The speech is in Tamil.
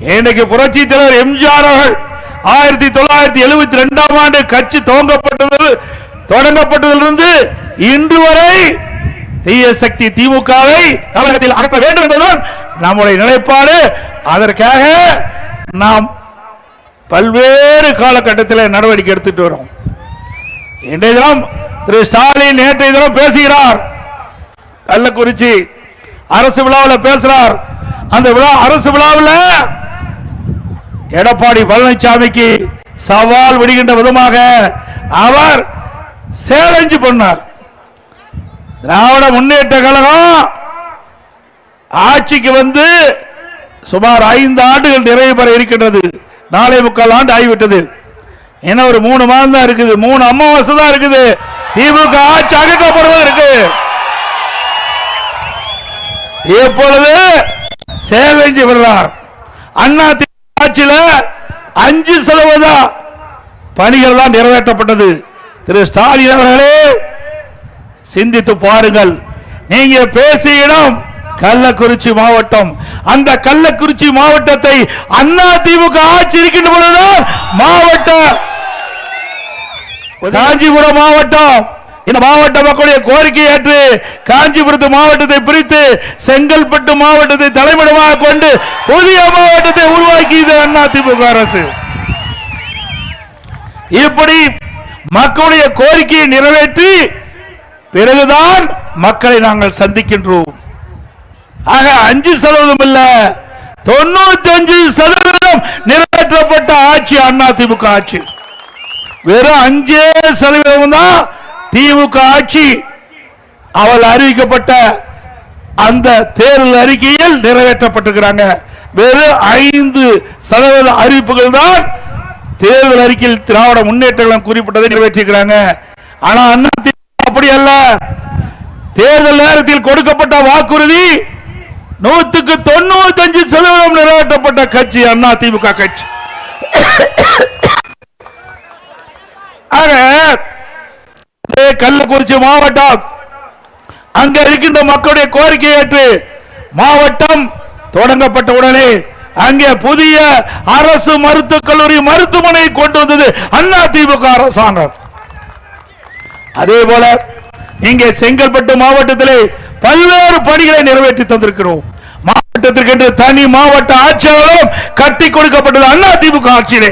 இன்னைக்கு புரட்சி தலைவர் எம்ஜிஆர் அவர்கள் 1972ஆம் ஆண்டு கட்சி தொடங்கப்பட்டதிலிருந்து இன்று வரை தீய சக்தி திமுகவை தமிழகத்தில் அகற்ற வேண்டும் என்பதுதான் நம்முடைய நிலைப்பாடு. அதற்காக நாம் பல்வேறு காலகட்டத்தில் நடவடிக்கை எடுத்துட்டு வரோம். இன்றைய தினம் திரு ஸ்டாலின் நேற்றைய தினம் பேசுகிறார், கள்ளக்குறிச்சி அரசு விழாவில் பேசுறார். அந்த அரசு விழாவில் எடப்பாடி பழனிசாமிக்கு சவால் விடுகின்ற விதமாக அவர் சேலஞ்சு பண்ணார். திராவிட முன்னேற்ற கழகம் ஆட்சிக்கு வந்து சுமார் 5 ஆண்டுகள் நிறைவு பெற இருக்கின்றது. 4.25 ஆண்டு ஆகிவிட்டது. என்ன ஒரு 3 மாதம் தான் இருக்குது, 3 அமாவாசை தான் இருக்குது. திமுக ஆட்சி அகற்றப்படுவது இருக்கு. இப்பொழுது சேலஞ்சு விடுறார். அண்ணா ஆட்சியில் 5% பணிகள் தான் நிறைவேற்றப்பட்டது. திரு ஸ்டாலின் அவர்களே, சிந்தித்து பாருங்கள். நீங்க பேசிய இடம் கள்ளக்குறிச்சி மாவட்டம். அந்த கள்ளக்குறிச்சி மாவட்டத்தை அண்ணா திமுக ஆட்சி இருக்கின்ற பொழுதுதான் மாவட்ட காஞ்சிபுரம் மாவட்டம், இந்த மாவட்ட மக்களுடைய கோரிக்கை ஏற்று காஞ்சிபுரத்து மாவட்டத்தை பிரித்து செங்கல்பட்டு மாவட்டத்தை தலைமையிடமாக கொண்டு புதிய மாவட்டத்தை உருவாக்கியது அண்ணா திமுக அரசு. இப்படி மக்களுடைய கோரிக்கையை நிறைவேற்றி பிறகுதான் மக்களை நாங்கள் சந்திக்கின்றோம். ஆக 5% இல்ல, 95% நிறைவேற்றப்பட்ட ஆட்சி அண்ணா திமுக ஆட்சி. வெறும் 5% தான் திமுக ஆட்சி அவள் அறிவிக்கப்பட்ட அந்த தேர்தல் அறிக்கையில் நிறைவேற்றப்பட்டிருக்கிறாங்க. வெறும் 5% அறிவிப்புகள் தான் தேர்தல் அறிக்கையில் திராவிட முன்னேற்றம் குறிப்பிட்டதை நிறைவேற்றிருக்கிறாங்க. ஆனா அண்ணா அப்படி அல்ல. தேர்தல் நேரத்தில் கொடுக்கப்பட்ட வாக்குறுதி 195% நிறைவேற்றப்பட்ட கட்சி அண்ணா திமுக கட்சி. கள்ளக்குறிச்சி மாவட்டம் அங்க இருக்கின்ற மக்களுடைய கோரிக்கை ஏற்று மாவட்டம் தொடங்கப்பட்ட உடனே அங்கே புதிய அரசு மருத்துவக் கல்லூரி மருத்துவமனை கொண்டு வந்தது அண்ணா திமுக அரசாங்கம். அதே போல இங்கே செங்கல்பட்டு மாவட்டத்திலே பல்வேறு பணிகளை நிறைவேற்றி தந்திருக்கிறோம். மாவட்டத்திற்கு தனி மாவட்ட ஆட்சியாளரும் கட்டி கொடுக்கப்பட்டது அண்ணா திமுக ஆட்சியிலே.